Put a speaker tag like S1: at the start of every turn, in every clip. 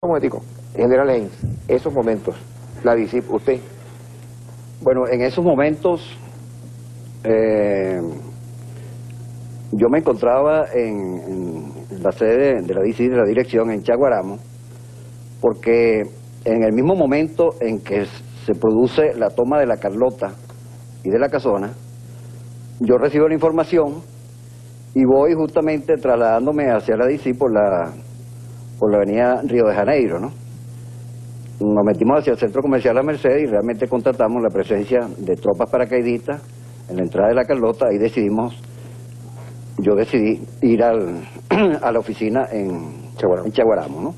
S1: Un momentico, general Heinz, esos momentos, la DICIP, usted.
S2: Bueno, en esos momentos yo me encontraba en la sede de la DICIP, de la dirección, en Chaguaramo, porque en el mismo momento en que se produce la toma de la Carlota y de la Casona, yo recibo la información y voy justamente trasladándome hacia la DICIP por la avenida Río de Janeiro, ¿no? Nos metimos hacia el centro comercial La Merced y realmente constatamos la presencia de tropas paracaidistas en la entrada de la Carlota. Ahí yo decidí ir a la oficina en Chaguaramo, ¿no?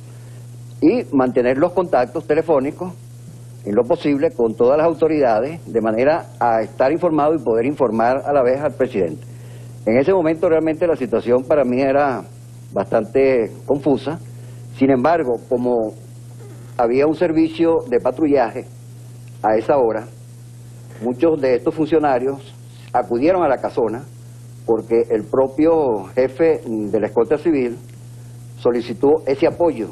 S2: Y mantener los contactos telefónicos en lo posible con todas las autoridades, de manera a estar informado y poder informar a la vez al presidente. En ese momento realmente la situación para mí era bastante confusa. Sin embargo, como había un servicio de patrullaje a esa hora, muchos de estos funcionarios acudieron a la casona porque el propio jefe de la escolta civil solicitó ese apoyo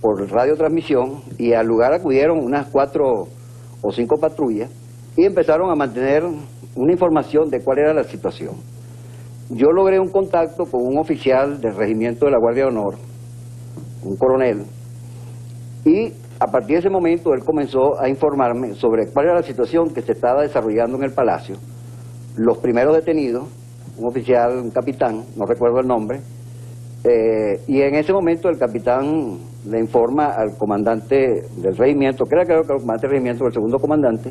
S2: por radiotransmisión y al lugar acudieron unas 4 o 5 patrullas y empezaron a mantener una información de cuál era la situación. Yo logré un contacto con un oficial del regimiento de la Guardia de Honor, un coronel, y a partir de ese momento él comenzó a informarme sobre cuál era la situación que se estaba desarrollando en el Palacio. Los primeros detenidos, un oficial, un capitán, no recuerdo el nombre, y en ese momento el capitán le informa al comandante del regimiento, creo que el comandante del regimiento, el segundo comandante,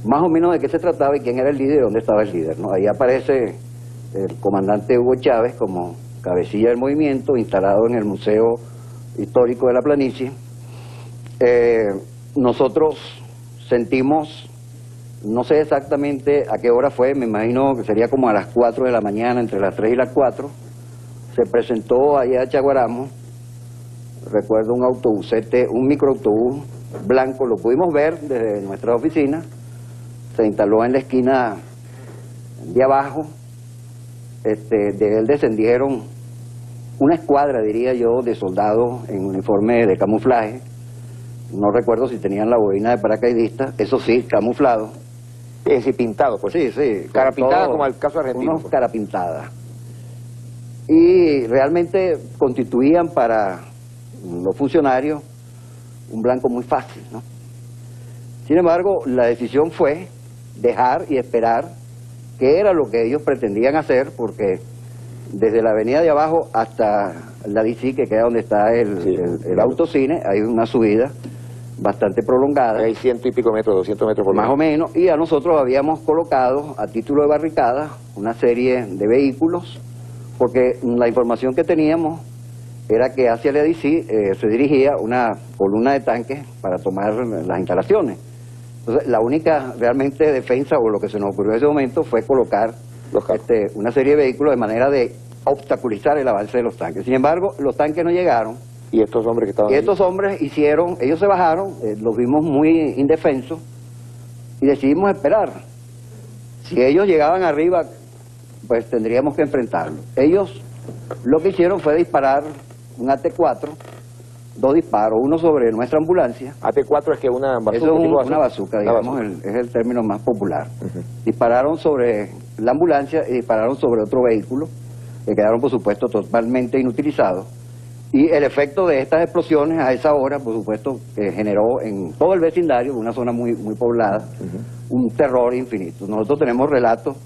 S2: más o menos de qué se trataba y quién era el líder y dónde estaba el líder, ¿no? Ahí aparece el comandante Hugo Chávez como cabecilla del movimiento, instalado en el Museo Histórico de la Planicie. Nosotros sentimos, no sé exactamente a qué hora fue, me imagino que sería como a las 4 de la mañana, entre las 3 y las 4, se presentó allá a Chaguaramo, recuerdo un autobusete, un microautobús blanco, lo pudimos ver desde nuestra oficina, se instaló en la esquina de abajo, de él descendieron una escuadra, diría yo, de soldados en uniforme de camuflaje. No recuerdo si tenían la boina de paracaidista, eso sí, camuflado.
S1: Es decir, pintado, pues.
S2: Sí, sí.
S1: Cara pintada como el caso argentino.
S2: Unos cara pintada. Y realmente constituían para los funcionarios un blanco muy fácil, ¿no? Sin embargo, la decisión fue dejar y esperar qué era lo que ellos pretendían hacer, porque desde la avenida de abajo hasta la DC, que queda donde está el autocine, hay una subida bastante prolongada.
S1: Hay 100 y pico metros, 200 metros por
S2: más o menos, y a nosotros habíamos colocado a título de barricada una serie de vehículos, porque la información que teníamos era que hacia la DC se dirigía una columna de tanques para tomar las instalaciones. Entonces, la única realmente defensa, o lo que se nos ocurrió en ese momento, fue colocar una serie de vehículos de manera de obstaculizar el avance de los tanques. Sin embargo, los tanques no llegaron.
S1: ¿Y estos hombres que estaban ahí?
S2: Estos hombres ellos se bajaron, los vimos muy indefensos, y decidimos esperar. Si ellos llegaban arriba, pues tendríamos que enfrentarlos. Ellos lo que hicieron fue disparar un AT-4, 2 disparos, uno sobre nuestra ambulancia.
S1: AT-4 es que una bazuca.
S2: Eso es una bazuca, digamos, es el término más popular. Dispararon sobre la ambulancia y dispararon sobre otro vehículo, que quedaron, por supuesto, totalmente inutilizados. Y el efecto de estas explosiones a esa hora, por supuesto, generó en todo el vecindario, una zona muy poblada, un terror infinito. Nosotros tenemos relatos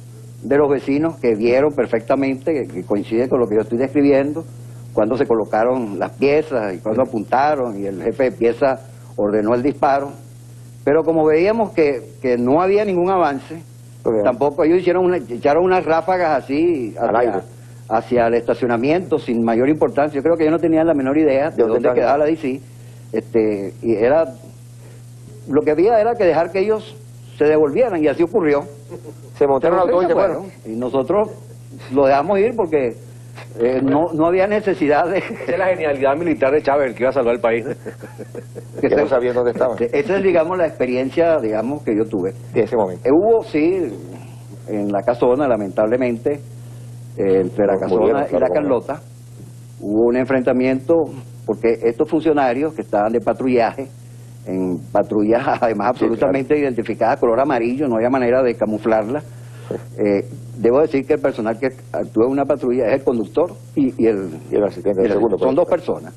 S2: de los vecinos que vieron perfectamente, que coinciden con lo que yo estoy describiendo, cuando se colocaron las piezas y cuando apuntaron y el jefe de pieza ordenó el disparo. Pero como veíamos que no había ningún avance, tampoco ellos echaron unas ráfagas así hacia el estacionamiento sin mayor importancia. Yo creo que ellos no tenían la menor idea de dónde quedaba la DC. Y lo que había era que dejar que ellos se devolvieran, y así ocurrió.
S1: Se montaron al auto y se fueron.
S2: Y nosotros lo dejamos ir porque no había necesidad de...
S3: Esa es la genialidad militar de Chávez, el que iba a salvar el país.
S1: Que no sabían dónde estaban.
S2: Esa es, digamos, la experiencia, digamos, que yo tuve.
S1: De ese momento.
S2: Hubo, sí, en la Casona, lamentablemente, entre la Casona y la Carlota, hubo un enfrentamiento porque estos funcionarios que estaban de patrullaje, en patrullas además absolutamente identificadas, color amarillo, no había manera de camuflarla. Debo decir que el personal que actúa en una patrulla es el conductor y el
S1: asistente del segundo.
S2: Son dos personas.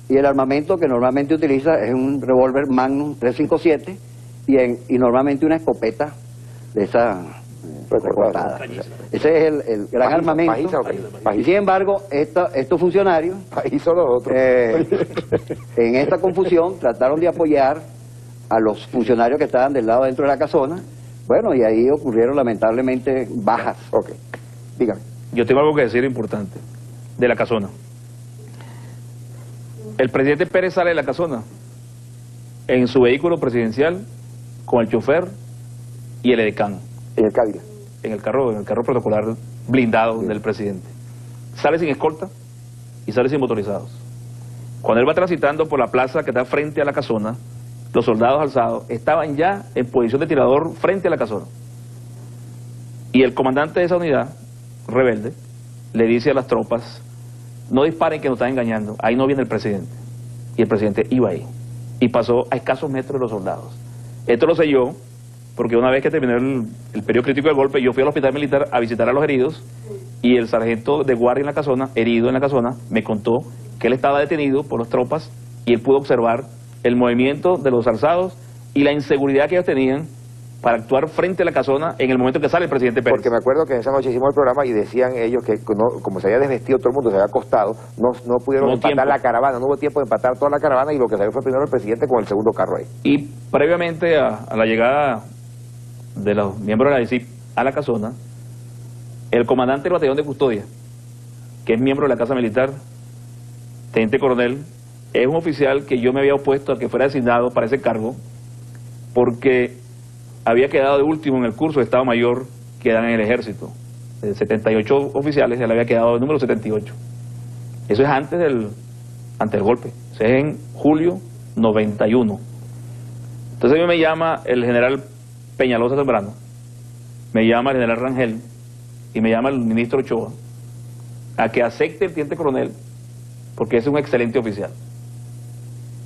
S2: Y el armamento que normalmente utiliza es un revólver Magnum 357 y normalmente una escopeta de esa recortada. Ese es el gran armamento. Y sin embargo, estos funcionarios, en esta confusión, trataron de apoyar a los funcionarios que estaban del lado dentro de la casona. Bueno, y ahí ocurrieron lamentablemente bajas.
S1: Ok, dígame.
S4: Yo tengo algo que decir importante de la casona. El presidente Pérez sale de la casona en su vehículo presidencial con el chofer y el edecán.
S1: En el Cadillac.
S4: En el carro protocolar blindado del presidente. Sale sin escolta y sale sin motorizados. Cuando él va transitando por la plaza que está frente a la casona, los soldados alzados estaban ya en posición de tirador frente a la casona. Y el comandante de esa unidad, rebelde, le dice a las tropas: no disparen, que nos están engañando, ahí no viene el presidente. Y el presidente iba ahí. Y pasó a escasos metros de los soldados. Esto lo sé yo, porque una vez que terminó el periodo crítico del golpe, yo fui al hospital militar a visitar a los heridos, y el sargento de guardia en la casona, herido en la casona, me contó que él estaba detenido por las tropas, y él pudo observar el movimiento de los alzados y la inseguridad que ellos tenían para actuar frente a la casona en el momento que sale el presidente Pérez.
S1: Porque me acuerdo que esa noche hicimos el programa y decían ellos que como se había desvestido todo el mundo, se había acostado, no pudieron empatar la caravana, no hubo tiempo de empatar toda la caravana, y lo que salió fue primero el presidente con el segundo carro ahí.
S4: Y previamente a la llegada de los miembros de la DICIP a la casona, el comandante del batallón de custodia, que es miembro de la Casa Militar, teniente coronel, es un oficial que yo me había opuesto a que fuera designado para ese cargo, porque había quedado de último en el curso de Estado Mayor que dan en el ejército. De 78 oficiales, él había quedado el número 78. Eso es antes del golpe. Eso es en julio 91. Entonces a mí me llama el general Peñalosa Zambrano, me llama el general Rangel y me llama el ministro Ochoa a que acepte el teniente coronel, porque es un excelente oficial.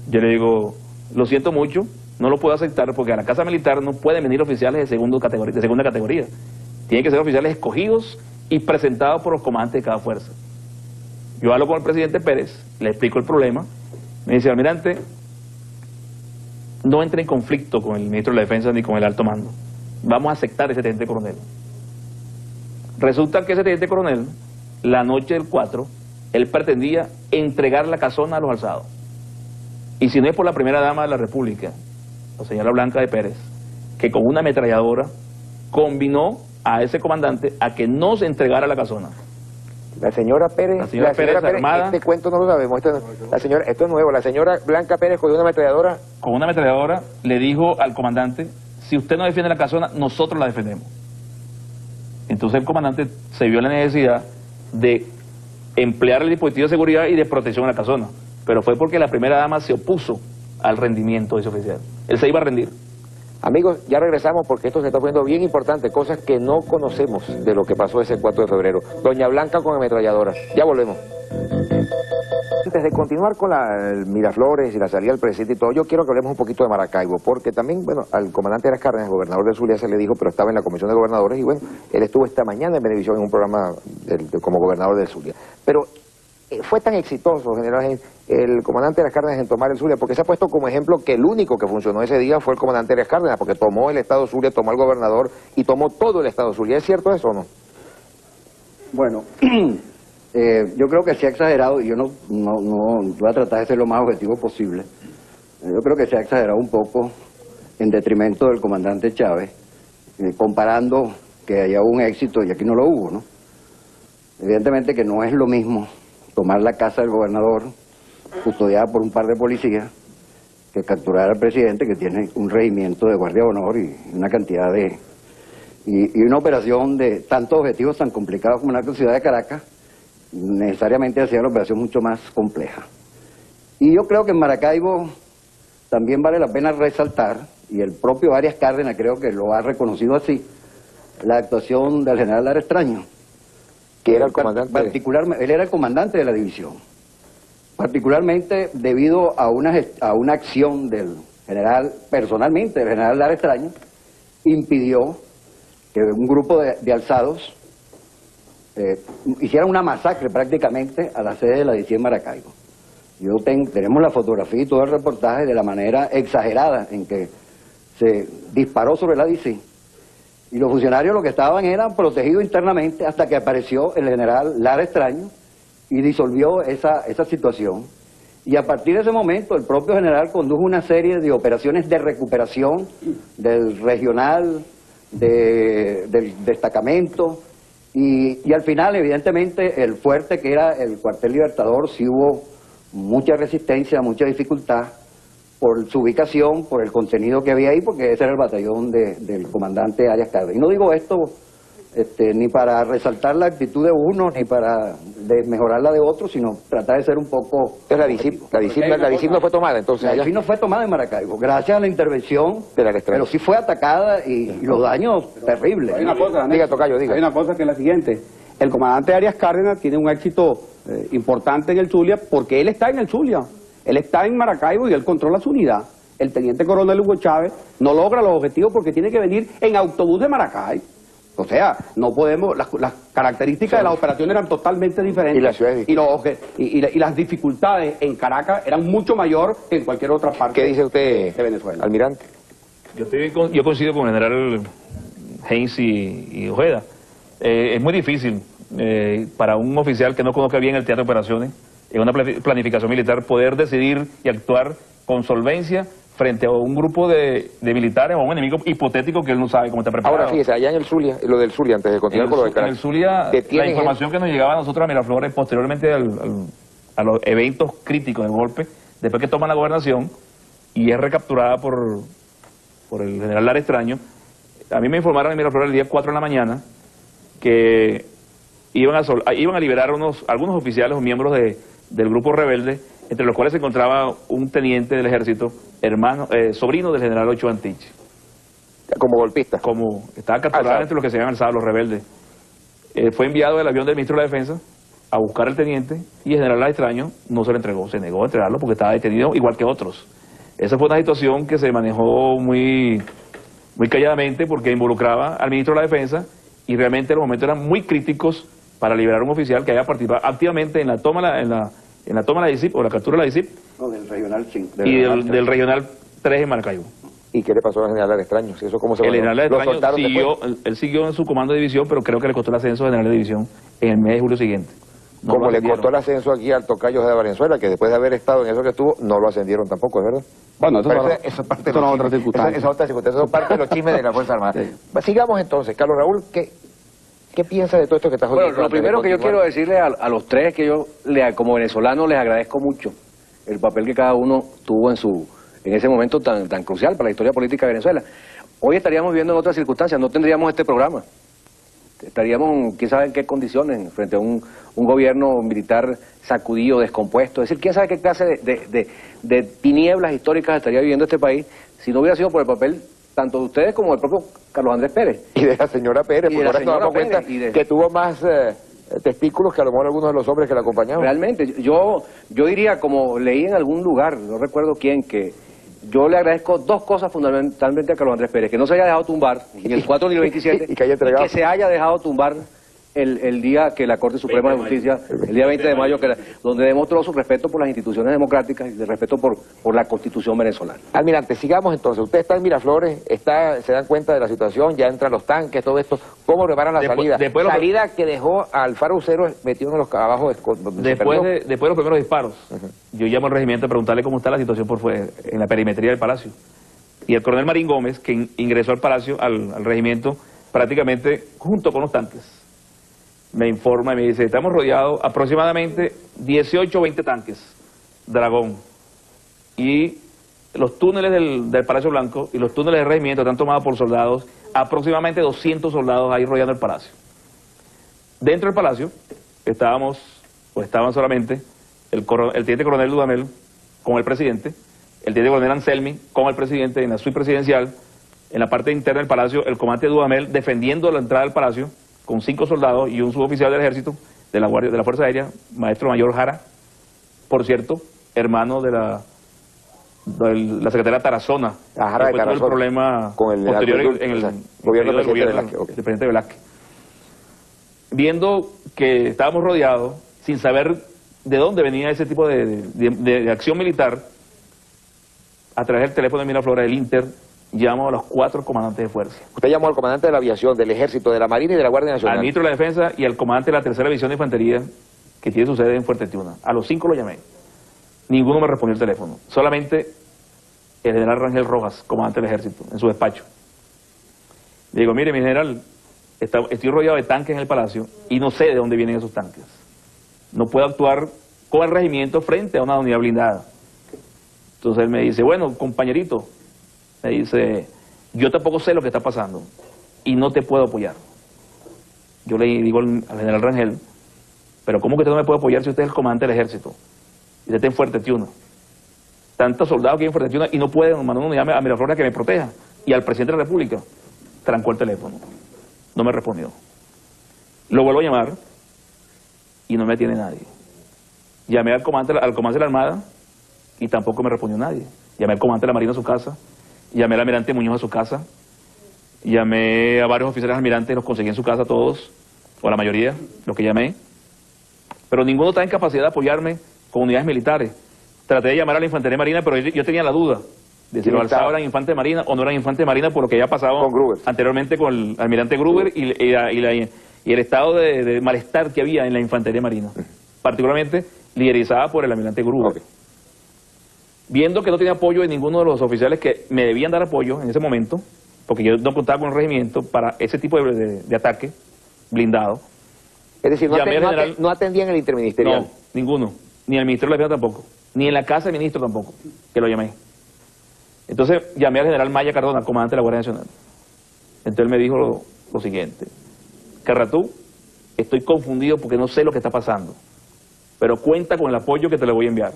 S4: Yo le digo: lo siento mucho, no lo puedo aceptar, porque a la Casa Militar no pueden venir oficiales de segunda categoría. Tienen que ser oficiales escogidos y presentados por los comandantes de cada fuerza. Yo hablo con el presidente Pérez, le explico el problema, me dice: almirante, no entre en conflicto con el ministro de la Defensa ni con el alto mando, vamos a aceptar ese teniente coronel. Resulta que ese teniente coronel, la noche del 4, él pretendía entregar la casona a los alzados. Y si no es por la primera dama de la República, la señora Blanca de Pérez, que con una ametralladora combinó a ese comandante a que no se entregara la casona.
S1: La señora Pérez,
S4: armada,
S1: este cuento no lo sabemos, esto es nuevo. La señora Blanca Pérez con una ametralladora.
S4: Con una ametralladora le dijo al comandante: si usted no defiende la casona, nosotros la defendemos. Entonces el comandante se vio la necesidad de emplear el dispositivo de seguridad y de protección a la casona, pero fue porque la primera dama se opuso al rendimiento de ese oficial. Él se iba a rendir.
S1: Amigos, ya regresamos porque esto se está poniendo bien importante, cosas que no conocemos de lo que pasó ese 4 de febrero. Doña Blanca con ametralladora. Ya volvemos. Antes de continuar con el Miraflores y la salida del presidente y todo, yo quiero que hablemos un poquito de Maracaibo, porque también, bueno, al comandante Eras Cárdenas, gobernador de Zulia, se le dijo, pero estaba en la Comisión de Gobernadores, y bueno, él estuvo esta mañana en Venevisión en un programa como gobernador de Zulia. Pero fue tan exitoso, general, el comandante Eras Cárdenas en tomar el Zulia, porque se ha puesto como ejemplo que el único que funcionó ese día fue el comandante Eras Cárdenas, porque tomó el estado Zulia, tomó al gobernador y tomó todo el estado Zulia. ¿Es cierto eso o no?
S2: Bueno, yo creo que se ha exagerado, y yo no voy a tratar de ser lo más objetivo posible. Yo creo que se ha exagerado un poco en detrimento del comandante Chávez, comparando que haya un éxito y aquí no lo hubo, ¿no? Evidentemente que no es lo mismo tomar la casa del gobernador custodiada por un par de policías que capturar al presidente, que tiene un regimiento de guardia de honor y una cantidad de... y una operación de tantos objetivos tan complicados como la ciudad de Caracas, necesariamente hacía la operación mucho más compleja. Y yo creo que en Maracaibo también vale la pena resaltar, y el propio Arias Cárdenas creo que lo ha reconocido así, la actuación del general Lara Extraño,
S1: que era el comandante.
S2: Particularmente, él era el comandante de la división. particularmente debido a una acción del general, personalmente, del general Lara Extraño, impidió que un grupo de alzados hicieran una masacre prácticamente a la sede de la DICI en Maracaibo. Tenemos la fotografía y todo el reportaje de la manera exagerada en que se disparó sobre la DICI. Y los funcionarios lo que estaban eran protegidos internamente hasta que apareció el general Lara Extraño y disolvió esa situación. Y a partir de ese momento el propio general condujo una serie de operaciones de recuperación del regional, del destacamento, y al final evidentemente el fuerte que era el cuartel Libertador sí hubo mucha resistencia, mucha dificultad por su ubicación, por el contenido que había ahí, porque ese era el batallón del comandante Arias Cárdenas. Y no digo esto ni para resaltar la actitud de uno, ni para mejorar la de otro, sino tratar de ser un poco...
S1: La DICI no fue tomada, entonces...
S2: La DICI no fue tomada en Maracaibo, gracias a la intervención, pero sí fue atacada y los daños terribles.
S5: Hay una cosa,
S1: diga, tocayo, diga.
S5: Hay una cosa que es la siguiente. El comandante Arias Cárdenas tiene un éxito importante en el Zulia porque él está en el Zulia. Él está en Maracaibo y él controla su unidad. El teniente coronel Hugo Chávez no logra los objetivos porque tiene que venir en autobús de Maracay. O sea, no podemos, las características de las operaciones eran totalmente diferentes.
S1: Y la ciudad
S5: y las dificultades en Caracas eran mucho mayor que en cualquier otra parte.
S1: ¿Qué dice usted,
S5: de Venezuela?
S1: almirante?
S4: Yo coincido con el general Heinz y Ojeda. Es muy difícil para un oficial que no conozca bien el teatro de operaciones, en una planificación militar, poder decidir y actuar con solvencia frente a un grupo de militares o un enemigo hipotético que él no sabe cómo está preparado.
S1: Ahora fíjese, allá en el Zulia, lo del Zulia, antes de continuar con lo de Caracas.
S4: En el Zulia, la información que nos llegaba a nosotros a Miraflores posteriormente a los eventos críticos del golpe, después que toman la gobernación y es recapturada por el general Lara Extraño, a mí me informaron en Miraflores el día 4 de la mañana que iban a liberar algunos oficiales o miembros del grupo rebelde, entre los cuales se encontraba un teniente del ejército, sobrino del general Ochoa Antich.
S1: Como golpista.
S4: Como estaba capturado entre los que se habían alzado los rebeldes. Fue enviado el avión del ministro de la Defensa a buscar al teniente y el general Extraño no se lo entregó, se negó a entregarlo porque estaba detenido igual que otros. Esa fue una situación que se manejó muy calladamente porque involucraba al ministro de la Defensa y realmente los momentos eran muy críticos para liberar a un oficial que haya participado activamente en la toma de la DICIP o la captura de la DICIP.
S2: No, del regional 5.
S4: Y del regional 3 en Maracaibo.
S1: ¿Y qué le pasó al general Extraño? ¿Sí, eso cómo se
S4: el general Extraño
S1: él
S4: siguió en su comando de división, pero creo que le costó el ascenso a general de división en el mes de julio siguiente.
S1: Como le costó el ascenso aquí al tocayo de Valenzuela, que después de haber estado en eso que estuvo, no lo ascendieron tampoco, ¿es verdad?
S5: Bueno,
S1: eso es parte de
S5: otra circunstancia.
S1: Eso es parte de los chismes de la Fuerza Armada. Sí. Sigamos entonces. Carlos Raúl, ¿qué piensa de todo esto que estás oyendo?
S3: Bueno, lo primero que yo quiero decirle a los tres es que yo, como venezolano, les agradezco mucho el papel que cada uno tuvo en ese momento tan crucial para la historia política de Venezuela. Hoy estaríamos viviendo en otras circunstancias, no tendríamos este programa. Estaríamos, quién sabe en qué condiciones, frente a un gobierno militar sacudido, descompuesto. Es decir, quién sabe qué clase de tinieblas históricas estaría viviendo este país si no hubiera sido por el papel tanto de ustedes como del propio Carlos Andrés Pérez.
S1: Y de la señora Pérez, porque ahora nos damos cuenta que tuvo más testículos que a lo mejor algunos de los hombres que la acompañaban.
S3: Realmente, yo diría, como leí en algún lugar, no recuerdo quién, que yo le agradezco dos cosas fundamentalmente a Carlos Andrés Pérez: que no se haya dejado tumbar ni el 4 ni el 27,
S1: y que
S3: se haya dejado tumbar el día que la Corte Suprema de Justicia, el día 20 de mayo, donde demostró su respeto por las instituciones democráticas y el respeto por la Constitución venezolana.
S1: Almirante, sigamos entonces. Usted está en Miraflores, se dan cuenta de la situación, ya entran los tanques, todo esto. ¿Cómo preparan la salida? Salida que dejó al Faro Ucero metido en los abajo
S4: después de los primeros disparos. Yo llamo al regimiento a preguntarle cómo está la situación en la perimetría del Palacio. Y el coronel Marín Gómez, que ingresó al Palacio, al regimiento, prácticamente junto con los tanques, me informa y me dice: estamos rodeados aproximadamente 18 o 20 tanques Dragón, y los túneles del Palacio Blanco y los túneles del regimiento están tomados por soldados, aproximadamente 200 soldados ahí rodeando el palacio. Dentro del palacio estaban solamente el teniente coronel Dudamel con el presidente, el teniente coronel Anselmi con el presidente en la suite presidencial. En la parte interna del palacio, el comandante Dudamel defendiendo la entrada del palacio con 5 soldados y un suboficial del ejército, de la Fuerza Aérea, maestro mayor Jara, por cierto, hermano de la secretaria Tarazona,
S1: Ajá,
S4: que fue todo el problema
S1: con el
S4: posterior en el
S1: gobierno
S4: del
S1: del
S4: presidente Velázquez. Viendo que estábamos rodeados, sin saber de dónde venía ese tipo de acción militar, a través del teléfono de Miraflores, del Inter, llamo a los 4 comandantes de fuerza.
S1: Usted llamó al comandante de la aviación, del ejército, de la marina y de la Guardia Nacional.
S4: Al ministro de la Defensa y al comandante de la tercera división de infantería, que tiene su sede en Fuerte Tiuna. A los 5 lo llamé. Ninguno me respondió el teléfono. Solamente el general Rangel Rojas, comandante del ejército, en su despacho. Le digo, mire, mi general, estoy rodeado de tanques en el palacio y no sé de dónde vienen esos tanques. No puedo actuar con el regimiento frente a una unidad blindada. Entonces él me dice, bueno, compañerito, me dice, yo tampoco sé lo que está pasando y no te puedo apoyar. Yo le digo al general Rangel, pero ¿cómo que usted no me puede apoyar si usted es el comandante del ejército? Y usted está en Fuerte Tiuna. Tantos soldados que hay en Fuerte Tiuna y no pueden mandar una unidad a Miraflores a que me proteja. Y al presidente de la República trancó el teléfono. No me respondió. Lo vuelvo a llamar y no me atiende nadie. Llamé al comandante de la Armada y tampoco me respondió nadie. Llamé al comandante de la Marina a su casa, llamé al almirante Muñoz a su casa, llamé a varios oficiales almirantes y los conseguí en su casa todos, o la mayoría, los que llamé, pero ninguno está en capacidad de apoyarme con unidades militares. Traté de llamar a la Infantería Marina, pero yo tenía la duda de si los alzados eran infantes de Marina o no eran infantes de Marina, por lo que ya pasaba anteriormente con el almirante Gruber y el estado de malestar que había en la Infantería Marina, particularmente liderizada por el almirante Gruber. Viendo que no tenía apoyo de ninguno de los oficiales que me debían dar apoyo en ese momento, porque yo no contaba con el regimiento para ese tipo de ataque blindado.
S1: Es decir, no atendían el interministerial.
S4: No, ninguno. Ni el ministro de la Defensa tampoco. Ni en la casa del ministro tampoco, que lo llamé. Entonces llamé al general Maya Cardona, comandante de la Guardia Nacional. Entonces él me dijo lo siguiente: Carratú, estoy confundido porque no sé lo que está pasando, pero cuenta con el apoyo que te le voy a enviar.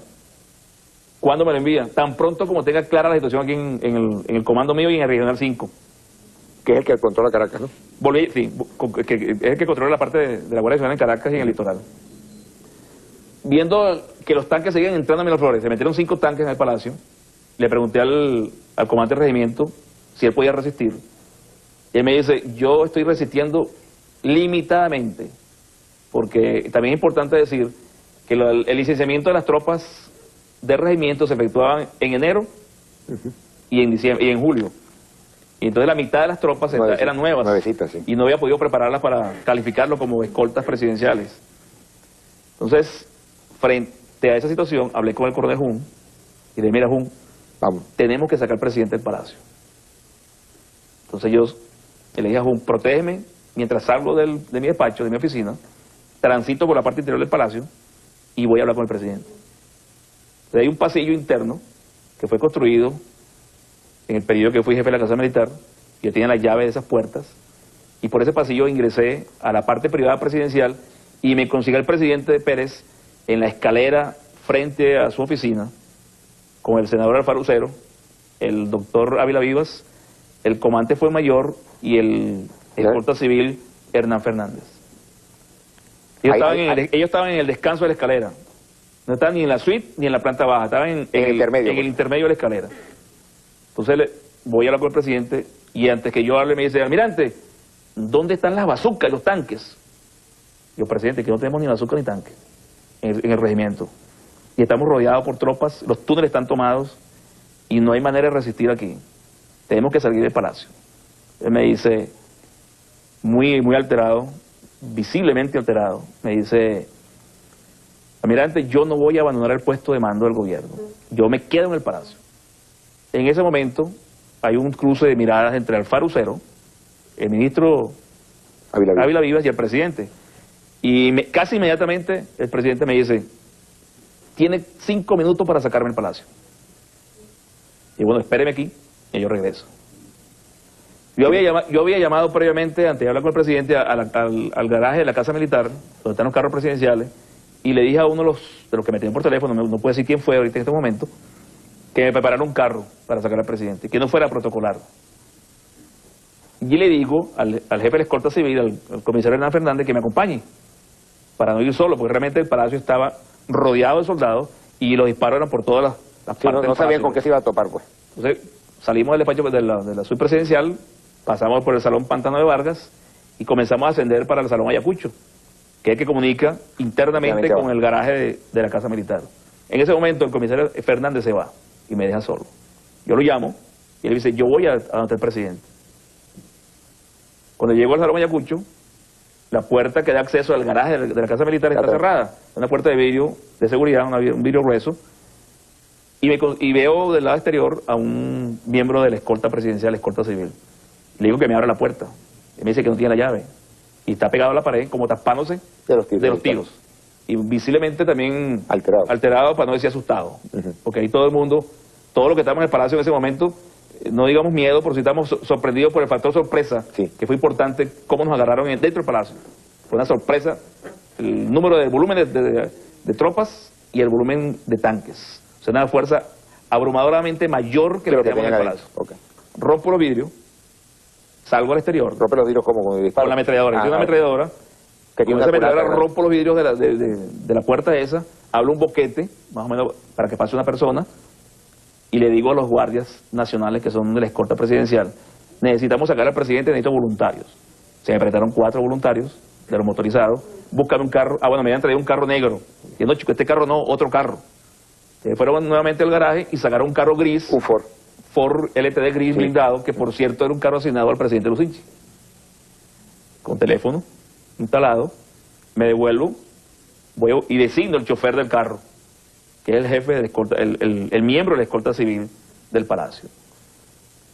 S4: ¿Cuándo me lo envía? Tan pronto como tenga clara la situación aquí en el comando mío y en el Regional 5.
S1: Que es el que controla Caracas, ¿no?
S4: Sí, que es el que controla la parte de la Guardia Nacional en Caracas y en el litoral. Viendo que los tanques seguían entrando a Miraflores, se metieron 5 tanques en el palacio, le pregunté al comandante del regimiento si él podía resistir. Y él me dice, yo estoy resistiendo limitadamente, porque también es importante decir que el licenciamiento de las tropas de regimiento se efectuaban en enero y en diciembre y en julio. Y entonces la mitad de las tropas eran nuevas,
S1: sí.
S4: Y no había podido prepararlas para calificarlo como escoltas presidenciales. Entonces, frente a esa situación, hablé con el coronel Jun y le dije, mira Jun, vamos, tenemos que sacar al presidente del palacio. Entonces yo le dije a Jun, protégeme mientras salgo de mi despacho, de mi oficina, transito por la parte interior del palacio y voy a hablar con el presidente. Entonces, hay un pasillo interno que fue construido en el periodo que fui jefe de la Casa Militar. Yo tenía la llave de esas puertas y por ese pasillo ingresé a la parte privada presidencial y me conseguí al presidente Pérez en la escalera frente a su oficina con el senador Alfaro Ucero, el doctor Ávila Vivas, el comandante fue mayor y el escolta civil Hernán Fernández. Ellos estaban en el descanso de la escalera. No estaban ni en la suite ni en la planta baja, estaban en el intermedio de la escalera. Entonces voy a hablar con el presidente y antes que yo hable me dice, almirante, ¿dónde están las bazucas y los tanques? Yo, presidente, que no tenemos ni bazooka ni tanques en el regimiento. Y estamos rodeados por tropas, los túneles están tomados y no hay manera de resistir aquí. Tenemos que salir del palacio. Él me dice, muy alterado, visiblemente alterado, me dice, almirante, yo no voy a abandonar el puesto de mando del gobierno. Yo me quedo en el palacio. En ese momento hay un cruce de miradas entre Alfaro Ucero, el ministro Ávila Vivas y el presidente. Y casi inmediatamente el presidente me dice, tiene 5 minutos para sacarme del palacio. Y bueno, espéreme aquí y yo regreso. Yo había llamado previamente, antes de hablar con el presidente, al garaje de la Casa Militar, donde están los carros presidenciales, y le dije a uno de los que me tenían por teléfono, no puedo decir quién fue ahorita en este momento, que me preparara un carro para sacar al presidente, que no fuera protocolar. Y le digo al jefe de la escolta civil, al comisario Hernán Fernández, que me acompañe, para no ir solo, porque realmente el palacio estaba rodeado de soldados y los disparos eran por todas las
S1: Sí,
S4: partes
S1: no
S4: del
S1: sabían
S4: palacio.
S1: con qué se iba a topar, pues.
S4: Entonces salimos del despacho de la suite presidencial, pasamos por el Salón Pantano de Vargas y comenzamos a ascender para el Salón Ayacucho, que es el que comunica internamente
S1: Internamente
S4: con el garaje de la Casa Militar. En ese momento el comisario Fernández se va y me deja solo. Yo lo llamo y él dice, yo voy a donde está el presidente. Cuando llego al Salón Ayacucho, la puerta que da acceso al garaje de la Casa Militar está cerrada. Una puerta de vidrio de seguridad, un vidrio grueso. Y veo del lado exterior a un miembro de la escolta presidencial, escolta civil. Le digo que me abra la puerta. Y me dice que no tiene la llave. Y está pegado a la pared, como tapándose
S1: De los tiros.
S4: Y visiblemente también
S1: Alterado.
S4: para no decir asustado. Porque ahí todo el mundo, todos los que estamos en el palacio en ese momento, no digamos miedo, pero sí estamos sorprendidos por el factor sorpresa,
S1: Sí.
S4: que fue importante cómo nos agarraron dentro del palacio. Fue una sorpresa el número de volumen de tropas y el volumen de tanques. O sea, una fuerza abrumadoramente mayor que la que teníamos en el palacio.
S1: Okay.
S4: Rompo los vidrios, salgo al exterior,
S1: Rompe los vidrios como con disparo.
S4: con la ametralladora. Yo tengo una ametralladora,
S1: que
S4: con
S1: tiene
S4: esa
S1: una
S4: ametralladora
S1: culata,
S4: rompo los vidrios de la puerta esa, hablo un boquete, más o menos para que pase una persona, y le digo a los guardias nacionales que son de la escolta presidencial, necesitamos sacar al presidente, necesito voluntarios. Se me prestaron 4 voluntarios de los motorizados, búscame un carro, me habían traído un carro negro, y no, chico, este carro no, otro carro. Fueron nuevamente al garaje y sacaron un carro gris,
S1: un Ford.
S4: Ford LTD gris blindado, que por cierto era un carro asignado al presidente Lucinchi. Con teléfono instalado, me devuelvo y designo el chofer del carro, que es el jefe de la escolta, el miembro de la escolta civil del palacio.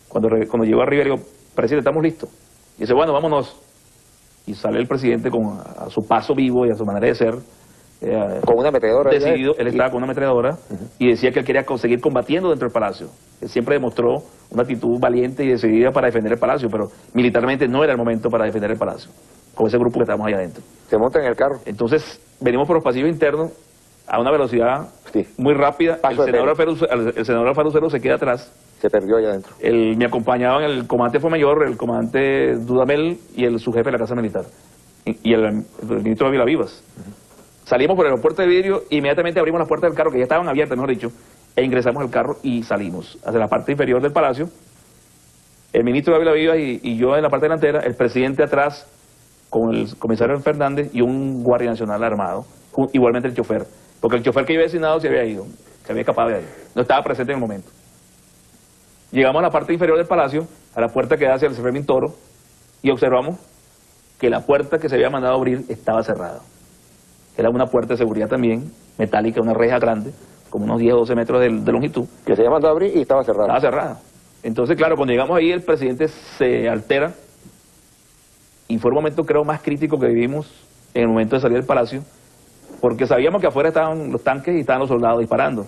S4: Cuando llego arriba le digo, presidente, ¿estamos listos? Y dice, bueno, vámonos. Y sale el presidente a su paso vivo y a su manera de ser,
S1: Con una ametralladora.
S4: decidido. Él estaba con una ametralladora y decía que él quería seguir combatiendo dentro del palacio. Él siempre demostró una actitud valiente y decidida para defender el palacio, pero militarmente no era el momento para defender el palacio, con ese grupo que estábamos ahí adentro.
S1: Se monta en el carro.
S4: Entonces, venimos por los pasillos internos a una velocidad muy rápida. El senador Alfaro Cero se queda atrás.
S1: Se perdió allá adentro.
S4: Me acompañaban el comandante Fomayor, el comandante Dudamel y el subjefe de la Casa Militar. Y el ministro Ávila Vivas. Salimos por el aeropuerto de vidrio, inmediatamente abrimos las puertas del carro, que ya estaban abiertas, mejor dicho, e ingresamos al carro y salimos hacia la parte inferior del palacio. El ministro Ávila Vivas y yo en la parte delantera, el presidente atrás, con el comisario Fernández y un guardia nacional armado, igualmente el chofer, porque el chofer que yo había designado se había ido, se había escapado de ahí, no estaba presente en el momento. Llegamos a la parte inferior del palacio, a la puerta que da hacia el Fermín Toro, y observamos que la puerta que se había mandado a abrir estaba cerrada. Era una puerta de seguridad también, metálica, una reja grande, como unos 10 o 12 metros de longitud.
S1: Que se había mandado a abrir y estaba cerrada.
S4: Estaba cerrada. Entonces, claro, cuando llegamos ahí, el presidente se altera, y fue el momento, creo, más crítico que vivimos en el momento de salir del palacio, porque sabíamos que afuera estaban los tanques y estaban los soldados disparando,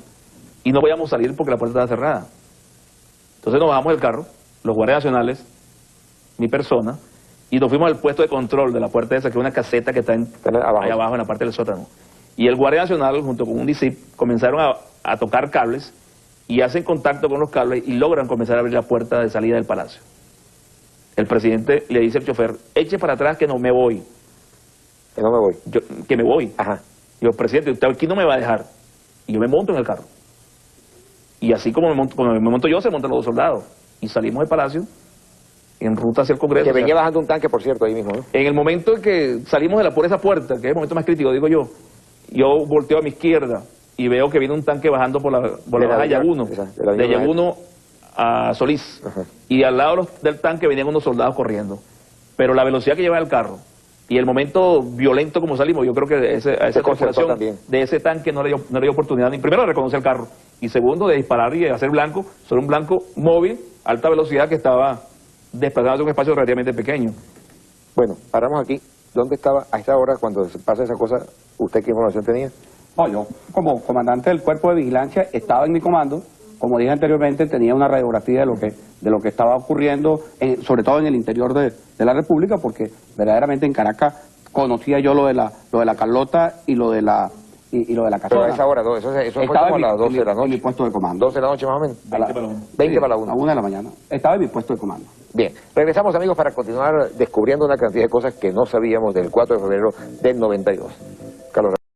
S4: y no podíamos salir porque la puerta estaba cerrada. Entonces nos bajamos del carro, los guardias nacionales, mi persona, y nos fuimos al puesto de control de la puerta esa, que es una caseta que está ahí abajo en la parte del sótano. Y el guardia nacional, junto con un discípulo, comenzaron a tocar cables y hacen contacto con los cables y logran comenzar a abrir la puerta de salida del palacio. El presidente le dice al chofer, eche para atrás que no me voy.
S1: Que no me voy.
S4: Que me voy.
S1: Ajá.
S4: Digo, presidente, usted aquí no me va a dejar. Y yo me monto en el carro. Y así como me monto yo, se montan los 2 soldados. Y salimos del palacio en ruta hacia el Congreso.
S1: Que venía bajando un tanque, por cierto, ahí mismo, ¿no?
S4: En el momento en que salimos por esa puerta, que es el momento más crítico, digo yo volteo a mi izquierda y veo que viene un tanque bajando por la baja de Yaguno, de Yaguno a Solís.
S1: Ajá.
S4: Y al lado del tanque venían unos soldados corriendo. Pero la velocidad que llevaba el carro y el momento violento como salimos, yo creo que a esa concentración de ese tanque no le dio oportunidad ni primero de reconocer el carro y segundo de disparar y de hacer blanco sobre un blanco móvil, alta velocidad, que estaba desplazándose un espacio relativamente pequeño.
S1: Bueno, paramos aquí. ¿Dónde estaba a esta hora cuando pasa esa cosa? ¿Usted qué información tenía?
S5: No, yo como comandante del cuerpo de vigilancia estaba en mi comando. Como dije anteriormente, tenía una radiografía de lo que estaba ocurriendo, sobre todo en el interior de la República, porque verdaderamente en Caracas conocía yo lo de la Carlota y lo de la Casona.
S1: Pero a esa hora, eso fue como a las 12 de la noche.
S5: En mi puesto de comando.
S1: 12 de la noche más o menos.
S4: 20 para la 1.
S1: 20 para la 1.
S5: A 1 de la mañana. Estaba en mi puesto de comando.
S1: Bien, regresamos, amigos, para continuar descubriendo una cantidad de cosas que no sabíamos del 4 de febrero del 92.